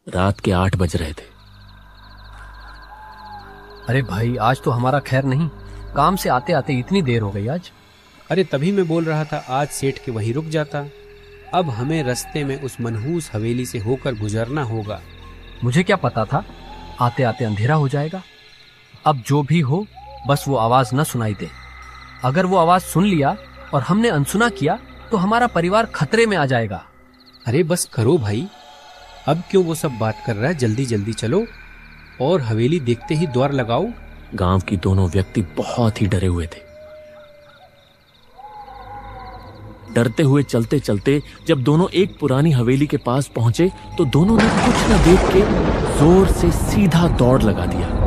रात के 8 बज रहे थे। अरे भाई, आज तो हमारा खैर नहीं। काम से आते आते इतनी देर हो गई आज। अरे तभी मैं बोल रहा था आज सेठ के वहीं रुक जाता। अब हमें रास्ते में उस मनहूस हवेली से होकर गुजरना होगा। मुझे क्या पता था आते आते अंधेरा हो जाएगा। अब जो भी हो, बस वो आवाज न सुनाई दे। अगर वो आवाज सुन लिया और हमने अनसुना किया तो हमारा परिवार खतरे में आ जाएगा। अरे बस करो भाई, अब क्यों वो सब बात कर रहा है। जल्दी जल्दी चलो और हवेली देखते ही द्वार लगाओ। गांव की दोनों व्यक्ति बहुत ही डरे हुए थे। डरते हुए चलते चलते जब दोनों एक पुरानी हवेली के पास पहुंचे तो दोनों ने कुछ न देख के जोर से सीधा दौड़ लगा दिया।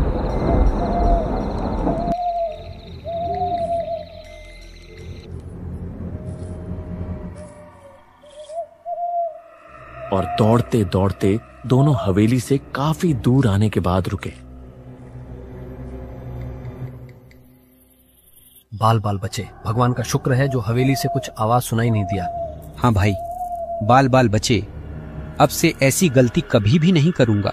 और दौड़ते दौड़ते दोनों हवेली से काफी दूर आने के बाद रुके। बाल बाल बचे। भगवान का शुक्र है जो हवेली से कुछ आवाज सुनाई नहीं दिया। हाँ भाई, बाल बाल बचे। अब से ऐसी गलती कभी भी नहीं करूंगा।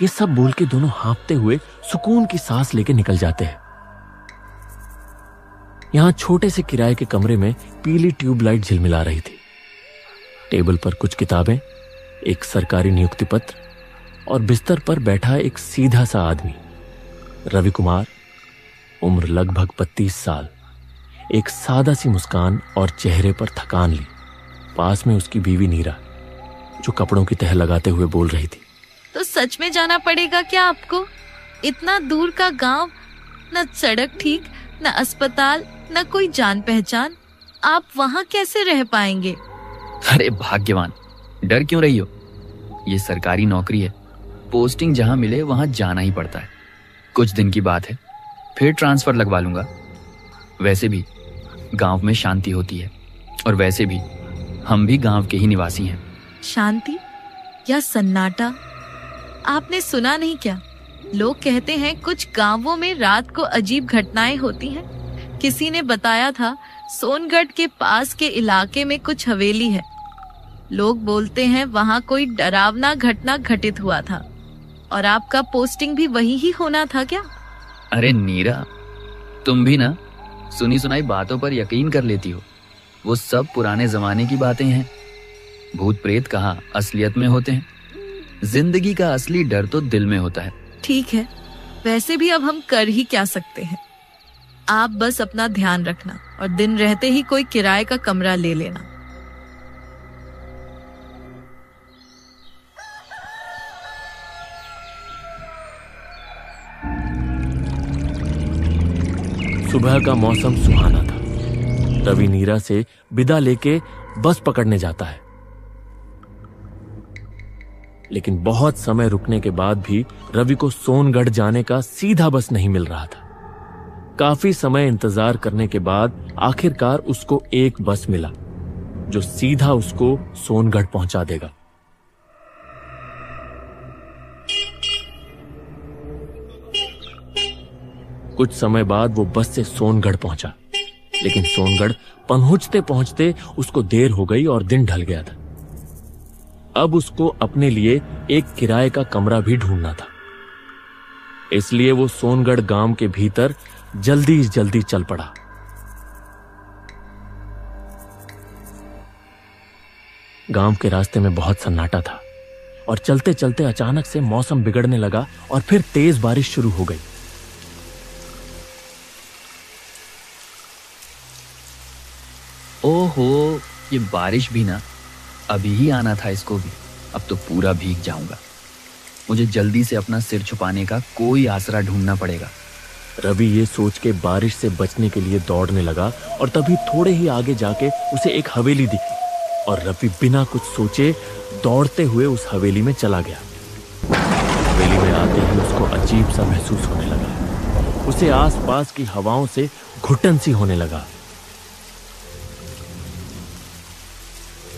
ये सब बोल के दोनों हाँफते हुए सुकून की सांस लेके निकल जाते हैं। यहां छोटे से किराए के कमरे में पीली ट्यूबलाइट झिलमिला रही थी। टेबल पर कुछ किताबें, एक सरकारी नियुक्ति पत्र और बिस्तर पर बैठा एक सीधा सा आदमी, रवि कुमार, उम्र लगभग 32 साल। एक सादा सी मुस्कान और चेहरे पर थकान ली। पास में उसकी बीवी नीरा, जो कपड़ों की तह लगाते हुए बोल रही थी। तो सच में जाना पड़ेगा क्या आपको? इतना दूर का गांव, न सड़क ठीक, न अस्पताल, न कोई जान पहचान। आप वहाँ कैसे रह पाएंगे? अरे भाग्यवान, डर क्यों रही हो? ये सरकारी नौकरी है, पोस्टिंग जहाँ मिले वहाँ जाना ही पड़ता है। कुछ दिन की बात है, फिर ट्रांसफर लगवा लूंगा। वैसे भी गांव में शांति होती है, और वैसे भी हम भी गांव के ही निवासी हैं। शांति या सन्नाटा? आपने सुना नहीं क्या? लोग कहते हैं कुछ गांवों में रात को अजीब घटनाएं होती हैं। किसी ने बताया था सोनगढ़ के पास के इलाके में कुछ हवेली है। लोग बोलते हैं वहां कोई डरावना घटना घटित हुआ था। और आपका पोस्टिंग भी वही ही होना था क्या? अरे नीरा, तुम भी ना सुनी सुनाई बातों पर यकीन कर लेती हो। वो सब पुराने जमाने की बातें हैं। भूत प्रेत कहाँ असलियत में होते हैं। जिंदगी का असली डर तो दिल में होता है। ठीक है, वैसे भी अब हम कर ही क्या सकते हैं। आप बस अपना ध्यान रखना और दिन रहते ही कोई किराए का कमरा ले लेना। सुबह का मौसम सुहाना था। रवि नीरा से विदा लेके बस पकड़ने जाता है, लेकिन बहुत समय रुकने के बाद भी रवि को सोनगढ़ जाने का सीधा बस नहीं मिल रहा था। काफी समय इंतजार करने के बाद आखिरकार उसको एक बस मिला जो सीधा उसको सोनगढ़ पहुंचा देगा। कुछ समय बाद वो बस से सोनगढ़ पहुंचा, लेकिन सोनगढ़ पहुंचते पहुंचते उसको देर हो गई और दिन ढल गया था। अब उसको अपने लिए एक किराए का कमरा भी ढूंढना था, इसलिए वो सोनगढ़ गांव के भीतर जल्दी जल्दी चल पड़ा। गांव के रास्ते में बहुत सन्नाटा था और चलते चलते अचानक से मौसम बिगड़ने लगा और फिर तेज बारिश शुरू हो गई। ओहो, ये बारिश भी ना अभी ही आना था इसको भी। अब तो पूरा भीग जाऊंगा। मुझे जल्दी से अपना सिर छुपाने का कोई आसरा ढूंढना पड़ेगा। रवि ये सोच के बारिश से बचने के लिए दौड़ने लगा और तभी थोड़े ही आगे जाके उसे एक हवेली दिखी और रवि बिना कुछ सोचे दौड़ते हुए उस हवेली में चला गया। हवेली में आते ही उसको अजीब सा महसूस होने लगा। उसे आसपास की हवाओं से घुटन सी होने लगा।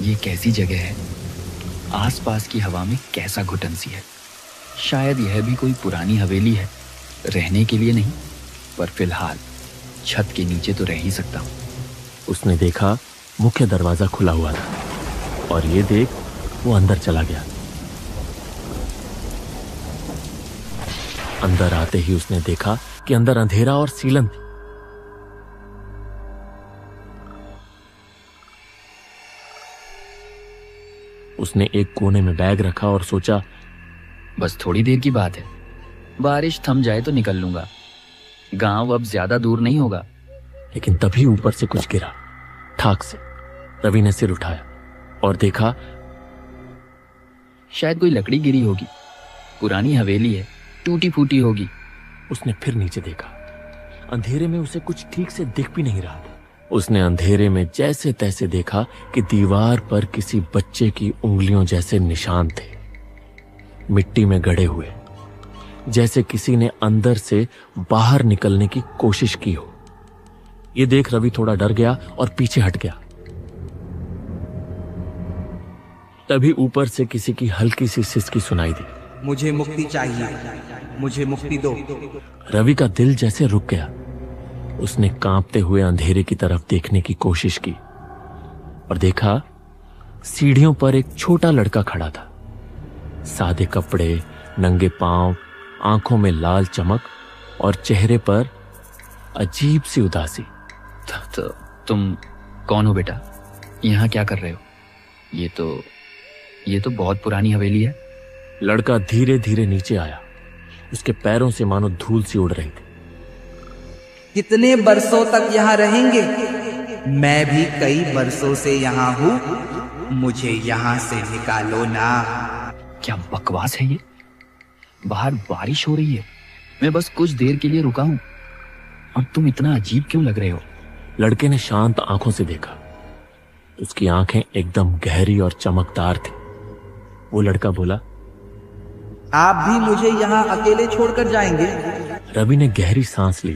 ये कैसी जगह है? आसपास की हवा में कैसा घुटन सी है। शायद यह भी कोई पुरानी हवेली है। रहने के लिए नहीं, पर फिलहाल छत के नीचे तो रह ही सकता हूँ। उसने देखा मुख्य दरवाजा खुला हुआ था और ये देख वो अंदर चला गया। अंदर आते ही उसने देखा कि अंदर अंधेरा और सीलन थी। उसने एक कोने में बैग रखा और सोचा, बस थोड़ी देर की बात है, बारिश थम जाए तो निकल लूंगा, गांव अब ज्यादा दूर नहीं होगा। लेकिन तभी ऊपर से कुछ गिरा, ठाक से। रवि ने सिर उठाया और देखा शायद कोई लकड़ी गिरी होगी, पुरानी हवेली है, टूटी फूटी होगी। उसने फिर नीचे देखा। अंधेरे में उसे कुछ ठीक से दिख भी नहीं रहा था। उसने अंधेरे में जैसे तैसे देखा कि दीवार पर किसी बच्चे की उंगलियों जैसे निशान थे, मिट्टी में गड़े हुए, जैसे किसी ने अंदर से बाहर निकलने की कोशिश की हो। ये देख रवि थोड़ा डर गया और पीछे हट गया। तभी ऊपर से किसी की हल्की सी सिसकी सुनाई दी। मुझे मुक्ति चाहिए, मुझे मुक्ति दो। रवि का दिल जैसे रुक गया। उसने कांपते हुए अंधेरे की तरफ देखने की कोशिश की और देखा सीढ़ियों पर एक छोटा लड़का खड़ा था। सादे कपड़े, नंगे पांव, आंखों में लाल चमक और चेहरे पर अजीब सी उदासी। तो तुम कौन हो बेटा? यहाँ क्या कर रहे हो? ये तो बहुत पुरानी हवेली है। लड़का धीरे धीरे नीचे आया। उसके पैरों से मानो धूल सी उड़ रही थी। कितने बरसों तक यहाँ रहेंगे? मैं भी कई बरसों से यहाँ हूँ, मुझे यहाँ से निकालो ना। क्या बकवास है ये? बाहर बारिश हो रही है, मैं बस कुछ देर के लिए रुका हूँ और तुम इतना अजीब क्यों लग रहे हो? लड़के ने शांत आंखों से देखा। उसकी आंखें एकदम गहरी और चमकदार थी। वो लड़का बोला, आप भी मुझे यहाँ अकेले छोड़कर जाएंगे? रवि ने गहरी सांस ली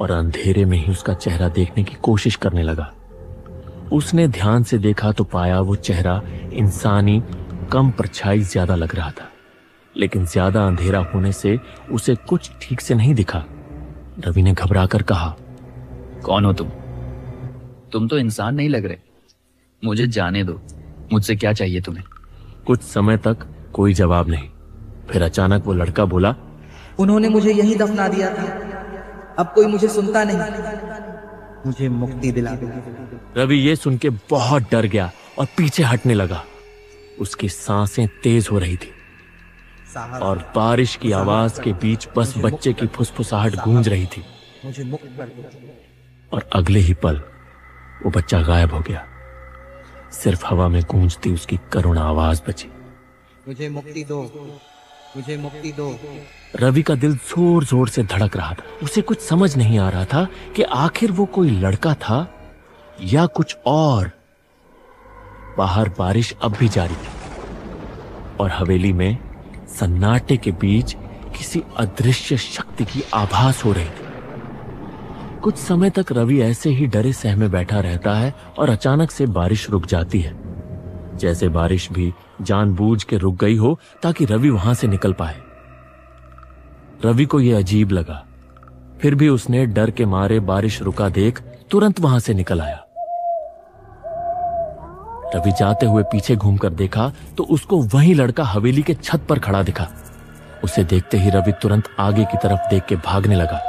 और अंधेरे में ही उसका चेहरा देखने की कोशिश करने लगा। उसने ध्यान से देखा तो पाया वो चेहरा इंसानी, कम परछाई ज्यादा लग रहा था, लेकिन ज्यादा अंधेरा होने से उसे कुछ ठीक से नहीं दिखा। रवि ने घबराकर कहा, कौन हो तुम? तुम तो इंसान नहीं लग रहे, मुझे जाने दो। मुझसे क्या चाहिए तुम्हें? कुछ समय तक कोई जवाब नहीं। फिर अचानक वो लड़का बोला, उन्होंने मुझे यहीं दफना दिया था, अब कोई मुझे सुनता नहीं, मुझे मुक्ति दिला दो। रवि ये सुन के बहुत डर गया और पीछे हटने लगा। उसकी सांसें तेज हो रही थी और बारिश की आवाज के बीच बस बच्चे की फुसफुसाहट गूंज रही थी। मुझे मुक्त कर दो। और अगले ही पल वो बच्चा गायब हो गया। सिर्फ हवा में गूंजती उसकी करुण आवाज बची, मुझे मुक्ति दो, मुझे मुक्ति दो। रवि का दिल जोर जोर से धड़क रहा था। उसे कुछ समझ नहीं आ रहा था कि आखिर वो कोई लड़का था या कुछ और। बाहर बारिश अब भी जारी थी और हवेली में सन्नाटे के बीच किसी अदृश्य शक्ति की आभास हो रही थी। कुछ समय तक रवि ऐसे ही डरे सहमे बैठा रहता है और अचानक से बारिश रुक जाती है, जैसे बारिश भी जानबूझ के रुक गई हो ताकि रवि वहां से निकल पाए। रवि को यह अजीब लगा, फिर भी उसने डर के मारे बारिश रुका देख तुरंत वहां से निकल आया। रवि जाते हुए पीछे घूमकर देखा तो उसको वही लड़का हवेली के छत पर खड़ा दिखा। उसे देखते ही रवि तुरंत आगे की तरफ देख के भागने लगा।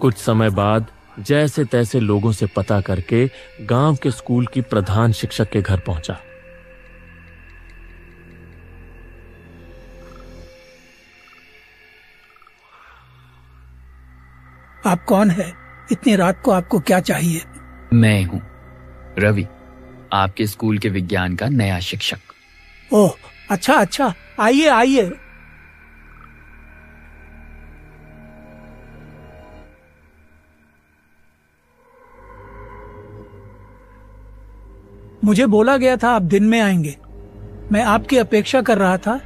कुछ समय बाद जैसे तैसे लोगों से पता करके गांव के स्कूल की प्रधान शिक्षक के घर पहुंचा। आप कौन है? इतनी रात को आपको क्या चाहिए? मैं हूं रवि, आपके स्कूल के विज्ञान का नया शिक्षक। ओह, अच्छा अच्छा, आइए आइए। मुझे बोला गया था आप दिन में आएंगे। मैं आपकी अपेक्षा कर रहा था,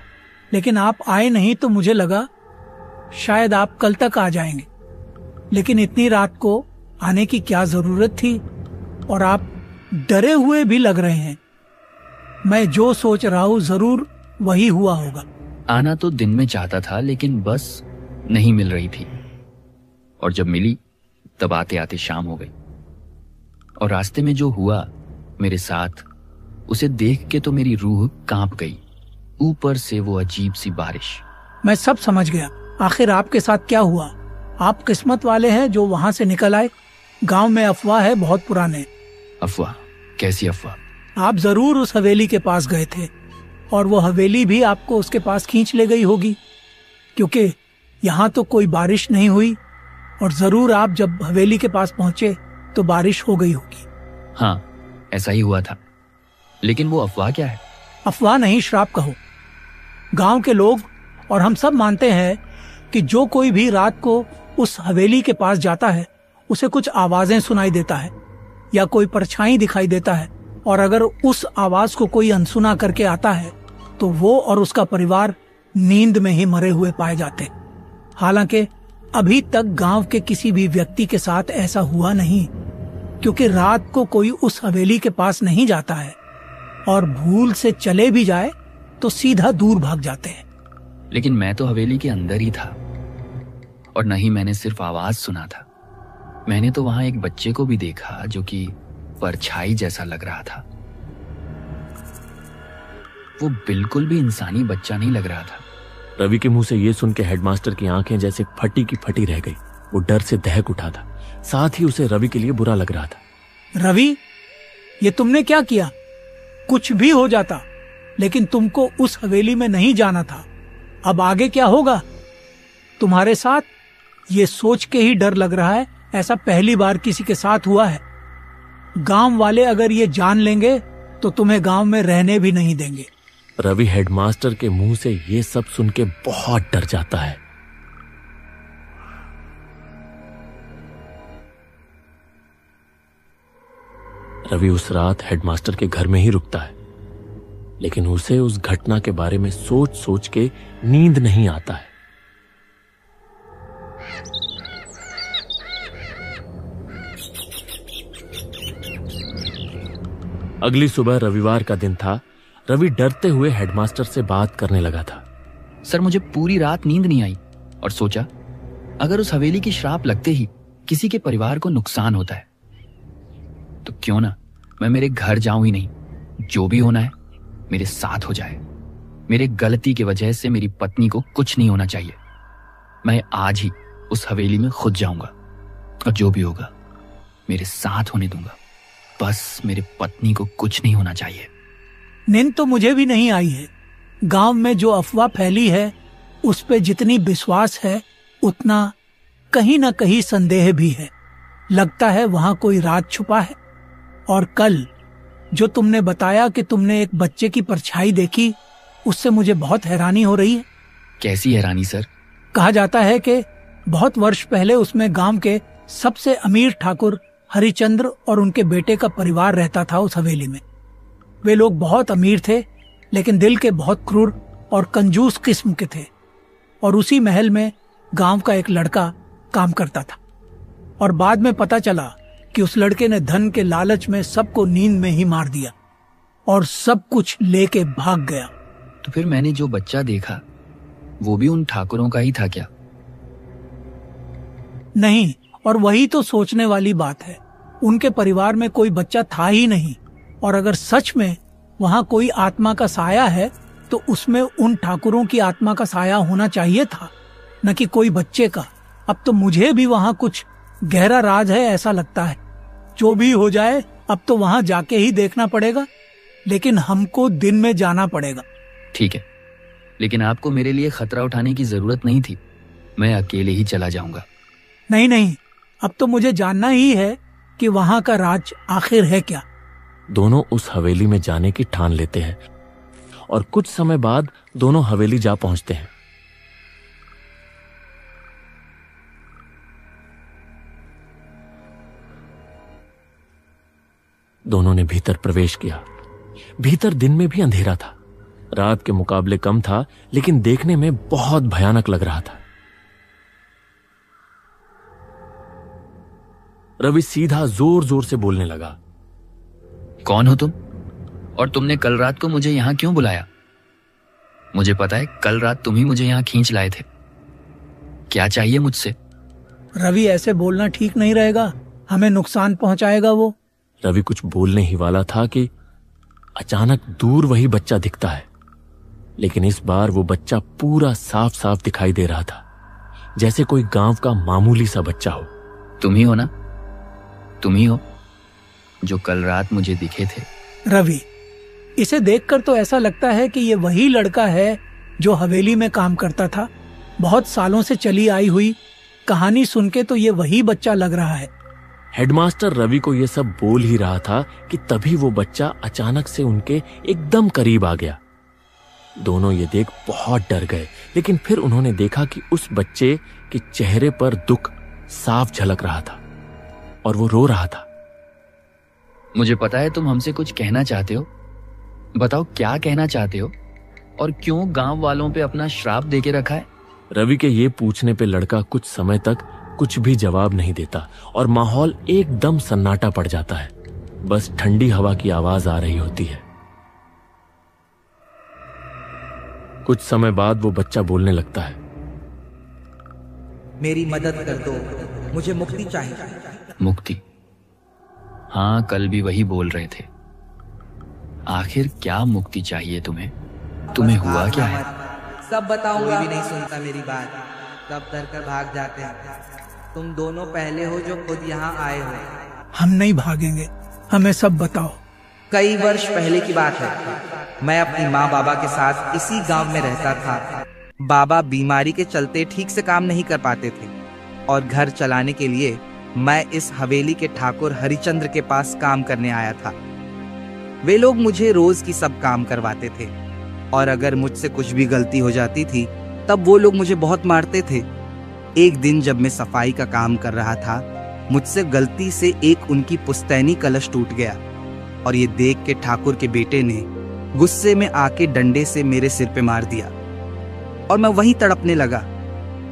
लेकिन आप आए नहीं तो मुझे लगा शायद आप कल तक आ जाएंगे। लेकिन इतनी रात को आने की क्या जरूरत थी? और आप डरे हुए भी लग रहे हैं। मैं जो सोच रहा हूं जरूर वही हुआ होगा। आना तो दिन में चाहता था, लेकिन बस नहीं मिल रही थी, और जब मिली तब आते आते शाम हो गई। और रास्ते में जो हुआ मेरे साथ उसे देख के तो मेरी रूह कांप गई, ऊपर से वो अजीब सी बारिश। मैं सब समझ गया। आखिर आपके साथ क्या हुआ? आप किस्मत वाले हैं जो वहाँ से निकल आए। गांव में अफवाह है बहुत पुराने। अफवाह? कैसी अफवाह? आप जरूर उस हवेली के पास गए थे और वो हवेली भी आपको उसके पास खींच ले गई होगी, क्योंकि यहाँ तो कोई बारिश नहीं हुई और जरूर आप जब हवेली के पास पहुंचे तो बारिश हो गई होगी। हाँ, ऐसा ही हुआ था। लेकिन वो अफवाह क्या है? अफवाह नहीं, श्राप कहो। गांव के लोग और हम सब मानते हैं कि जो कोई भी रात को उस हवेली के पास जाता है उसे कुछ आवाजें सुनाई देता है या कोई परछाई दिखाई देता है, और अगर उस आवाज को कोई अनसुना करके आता है तो वो और उसका परिवार नींद में ही मरे हुए पाए जाते। हालांकि अभी तक गांव के किसी भी व्यक्ति के साथ ऐसा हुआ नहीं, क्योंकि रात को कोई उस हवेली के पास नहीं जाता है और भूल से चले भी जाए तो सीधा दूर भाग जाते हैं। लेकिन मैं तो हवेली के अंदर ही था और नहीं मैंने सिर्फ आवाज सुना था। मैंने तो वहां एक बच्चे को भी देखा जो कि परछाई जैसा लग रहा था। वो बिल्कुल भी इंसानी बच्चा नहीं लग रहा था। रवि के मुंह से ये सुन के हेडमास्टर की आंखें जैसे फटी की फटी रह गई। वो डर से दहक उठा था, साथ ही उसे रवि के लिए बुरा लग रहा था। रवि, ये तुमने क्या किया? कुछ भी हो जाता, लेकिन तुमको उस हवेली में नहीं जाना था। अब आगे क्या होगा तुम्हारे साथ, ये सोच के ही डर लग रहा है। ऐसा पहली बार किसी के साथ हुआ है। गांव वाले अगर ये जान लेंगे तो तुम्हें गांव में रहने भी नहीं देंगे। रवि हेडमास्टर के मुंह से ये सब सुन के बहुत डर जाता है। रवि उस रात हेडमास्टर के घर में ही रुकता है, लेकिन उसे उस घटना के बारे में सोच सोच के नींद नहीं आता है। अगली सुबह रविवार का दिन था। रवि डरते हुए हेडमास्टर से बात करने लगा था। सर, मुझे पूरी रात नींद नहीं आई और सोचा अगर उस हवेली की श्राप लगते ही किसी के परिवार को नुकसान होता है तो क्यों ना मैं मेरे घर जाऊं ही नहीं, जो भी होना है मेरे साथ हो जाए। मेरे गलती की वजह से मेरी पत्नी को कुछ नहीं होना चाहिए। मैं आज ही उस हवेली में खुद जाऊंगा और जो भी होगा मेरे साथ होने दूंगा। बस मेरे पत्नी को कुछ नहीं होना चाहिए। नींद तो मुझे भी नहीं आई है। गांव में जो अफवाह फैली है उस पे जितनी विश्वास है उतना कहीं ना कहीं संदेह भी है। लगता है वहां कोई राज छुपा है। और कल जो तुमने बताया कि तुमने एक बच्चे की परछाई देखी, उससे मुझे बहुत हैरानी हो रही है। कैसी हैरानी सर? कहा जाता है कि बहुत वर्ष पहले उसमें गांव के सबसे अमीर ठाकुर हरिचंद्र और उनके बेटे का परिवार रहता था उस हवेली में। वे लोग बहुत अमीर थे, लेकिन दिल के बहुत क्रूर और कंजूस किस्म के थे। और उसी महल में गांव का एक लड़का काम करता था। और बाद में पता चला कि उस लड़के ने धन के लालच में सबको नींद में ही मार दिया और सब कुछ लेके भाग गया। तो फिर मैंने जो बच्चा देखा वो भी उन ठाकुरों का ही था क्या? नहीं, और वही तो सोचने वाली बात है। उनके परिवार में कोई बच्चा था ही नहीं। और अगर सच में वहां कोई आत्मा का साया है तो उसमें उन ठाकुरों की आत्मा का साया होना चाहिए था, न कि कोई बच्चे का। अब तो मुझे भी वहां कुछ गहरा राज है ऐसा लगता है। जो भी हो जाए अब तो वहां जाके ही देखना पड़ेगा, लेकिन हमको दिन में जाना पड़ेगा। ठीक है, लेकिन आपको मेरे लिए खतरा उठाने की जरूरत नहीं थी। मैं अकेले ही चला जाऊंगा। नहीं नहीं, अब तो मुझे जानना ही है कि वहां का राज आखिर है क्या। दोनों उस हवेली में जाने की ठान लेते हैं और कुछ समय बाद दोनों हवेली जा पहुंचते हैं। दोनों ने भीतर प्रवेश किया। भीतर दिन में भी अंधेरा था। रात के मुकाबले कम था, लेकिन देखने में बहुत भयानक लग रहा था। रवि सीधा जोर जोर से बोलने लगा। कौन हो तुम? और तुमने कल रात को मुझे यहां क्यों बुलाया? मुझे पता है कल रात तुम ही मुझे यहां खींच लाए थे। क्या चाहिए मुझसे? रवि, ऐसे बोलना ठीक नहीं रहेगा। हमें नुकसान पहुंचाएगा वो। रवि कुछ बोलने ही वाला था कि अचानक दूर वही बच्चा दिखता है, लेकिन इस बार वो बच्चा पूरा साफ साफ दिखाई दे रहा था, जैसे कोई गांव का मामूली सा बच्चा हो। तुम ही हो ना? तुम ही हो जो कल रात मुझे दिखे थे? रवि, इसे देखकर तो ऐसा लगता है कि ये वही लड़का है जो हवेली में काम करता था। बहुत सालों से चली आई हुई कहानी सुन के तो ये वही बच्चा लग रहा है। हेडमास्टर रवि को ये सब बोल ही रहा था कि तभी वो बच्चा अचानक से उनके एकदम करीब आ गया। दोनों ये देख बहुत डर गए, लेकिन फिर उन्होंने देखा कि उस बच्चे के चेहरे पर दुख साफ झलक रहा था और वो रो रहा था। मुझे पता है तुम हमसे कुछ कहना चाहते हो। बताओ क्या कहना चाहते हो और क्यों गांव वालों पे अपना श्राप देके रखा है? रवि के ये पूछने पे लड़का कुछ समय तक कुछ भी जवाब नहीं देता और माहौल एकदम सन्नाटा पड़ जाता है। बस ठंडी हवा की आवाज आ रही होती है। कुछ समय बाद वो बच्चा बोलने लगता है, मेरी मदद कर दो, मुझे मुक्ति चाहिए। मुक्ति? हाँ, कल भी वही बोल रहे थे। आखिर क्या मुक्ति चाहिए तुम्हें? तुम्हें हुआ क्या है? सब बताऊंगा। कोई भी नहीं सुनता मेरी बात, सब डर कर भाग जाते हैं। तुम दोनों पहले हो जो खुद यहाँ आए हो। हम नहीं भागेंगे, हमें सब बताओ। कई वर्ष पहले की बात है, मैं अपनी माँ बाबा के साथ इसी गांव में रहता था। बाबा बीमारी के चलते ठीक से काम नहीं कर पाते थे और घर चलाने के लिए मैं इस हवेली के ठाकुर हरिचंद्र के पास काम करने आया था। वे लोग मुझे रोज की सब काम करवाते थे और अगर मुझसे कुछ भी गलती हो जाती थी तब वो लोग मुझे बहुत मारते थे। एक दिन जब मैं सफाई का काम कर रहा था, मुझसे गलती से एक उनकी पुस्तैनी कलश टूट गया और ये देख के ठाकुर के बेटे ने गुस्से में आके डंडे से मेरे सिर पे मार दिया और मैं वहीं तड़पने लगा।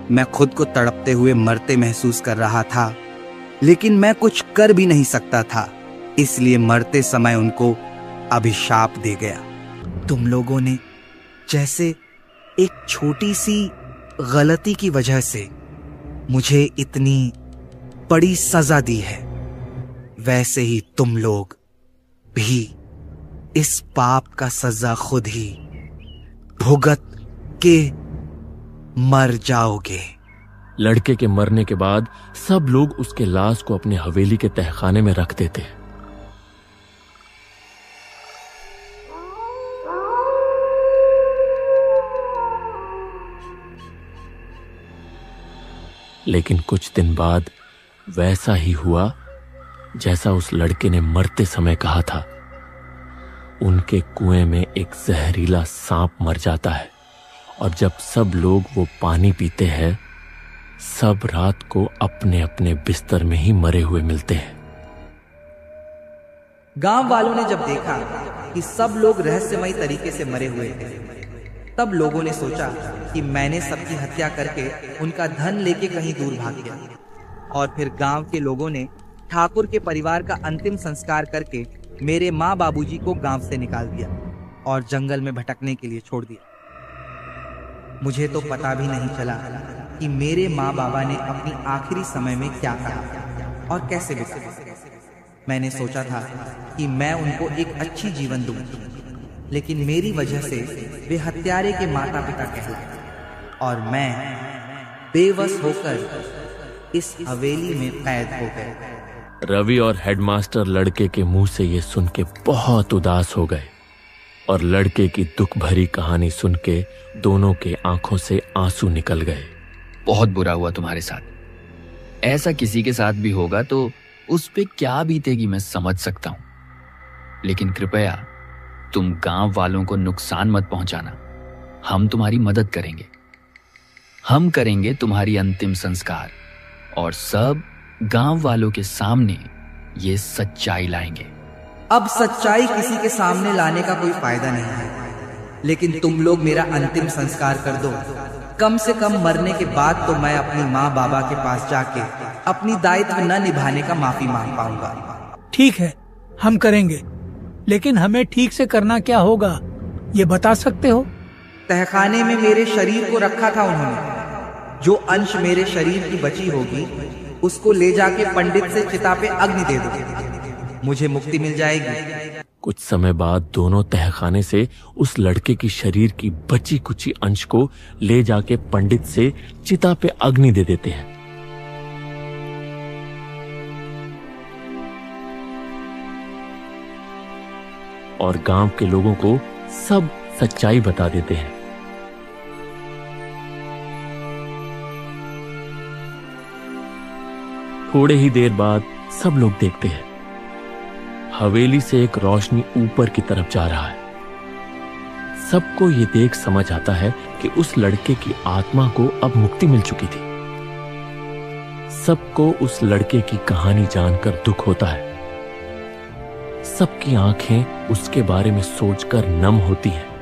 मैं खुद को तड़पते हुए मरते महसूस कर रहा था, लेकिन मैं कुछ कर भी नहीं सकता था, इसलिए मरते समय उनको अभिशाप दे गया। तुम लोगों ने जैसे एक छोटी सी गलती की वजह से मुझे इतनी बड़ी सजा दी है, वैसे ही तुम लोग भी इस पाप का सजा खुद ही भुगत के मर जाओगे। लड़के के मरने के बाद सब लोग उसके लाश को अपने हवेली के तहखाने में रख देते हैं। लेकिन कुछ दिन बाद वैसा ही हुआ जैसा उस लड़के ने मरते समय कहा था। उनके कुएं में एक जहरीला सांप मर जाता है और जब सब लोग वो पानी पीते हैं, सब रात को अपने अपने बिस्तर में ही मरे हुए मिलते हैं। गांव वालों ने जब देखा कि सब लोग रहस्यमयी तरीके से मरे हुए थे, तब लोगों ने सोचा कि मैंने सबकी हत्या करके उनका धन लेके कहीं दूर भाग गया। और फिर गांव के लोगों ने ठाकुर के परिवार का अंतिम संस्कार करके मेरे माँ बाबूजी को गांव से निकाल दिया और जंगल में भटकने के लिए छोड़ दिया। मुझे तो पता भी नहीं चला कि मेरे माँ बाबा ने अपनी आखिरी समय में क्या कहा और कैसे बिताया। मैंने सोचा था कि मैं उनको एक अच्छी जीवन दूं, लेकिन मेरी वजह से वे हत्यारे के माता पिता कहलाए और मैं बेबस होकर इस हवेली में कैद हो गए। रवि और हेडमास्टर लड़के के मुंह से ये सुन के बहुत उदास हो गए और लड़के की दुख भरी कहानी सुन के दोनों के आंखों से आंसू निकल गए। बहुत बुरा हुआ तुम्हारे साथ। ऐसा किसी के साथ भी होगा तो उस पे क्या बीतेगी मैं समझ सकता हूं, लेकिन कृपया तुम गांव वालों को नुकसान मत पहुंचाना। हम तुम्हारी मदद करेंगे। हम करेंगे तुम्हारी अंतिम संस्कार और सब गांव वालों के सामने ये सच्चाई लाएंगे। अब सच्चाई किसी के सामने लाने का कोई फायदा नहीं है, लेकिन तुम लोग मेरा अंतिम संस्कार कर दो। कम से कम मरने के बाद तो मैं अपनी माँ बाबा के पास जाके अपनी दायित्व न निभाने का माफी मांग पाऊंगा। ठीक है, हम करेंगे, लेकिन हमें ठीक से करना क्या होगा ये बता सकते हो? तहखाने में मेरे शरीर को रखा था उन्होंने। जो अंश मेरे शरीर की बची होगी उसको ले जाके पंडित से चिता पे अग्नि दे दो, मुझे मुक्ति मिल जाएगी। कुछ समय बाद दोनों तहखाने से उस लड़के की शरीर की बची कुची अंश को ले जाके पंडित से चिता पे अग्नि दे देते हैं। और गांव के लोगों को सब सच्चाई बता देते हैं। थोड़े ही देर बाद सब लोग देखते हैं हवेली से एक रोशनी ऊपर की तरफ जा रहा है। सबको ये देख समझ आता है कि उस लड़के की आत्मा को अब मुक्ति मिल चुकी थी। सबको उस लड़के की कहानी जानकर दुख होता है। सबकी आंखें उसके बारे में सोचकर नम होती हैं।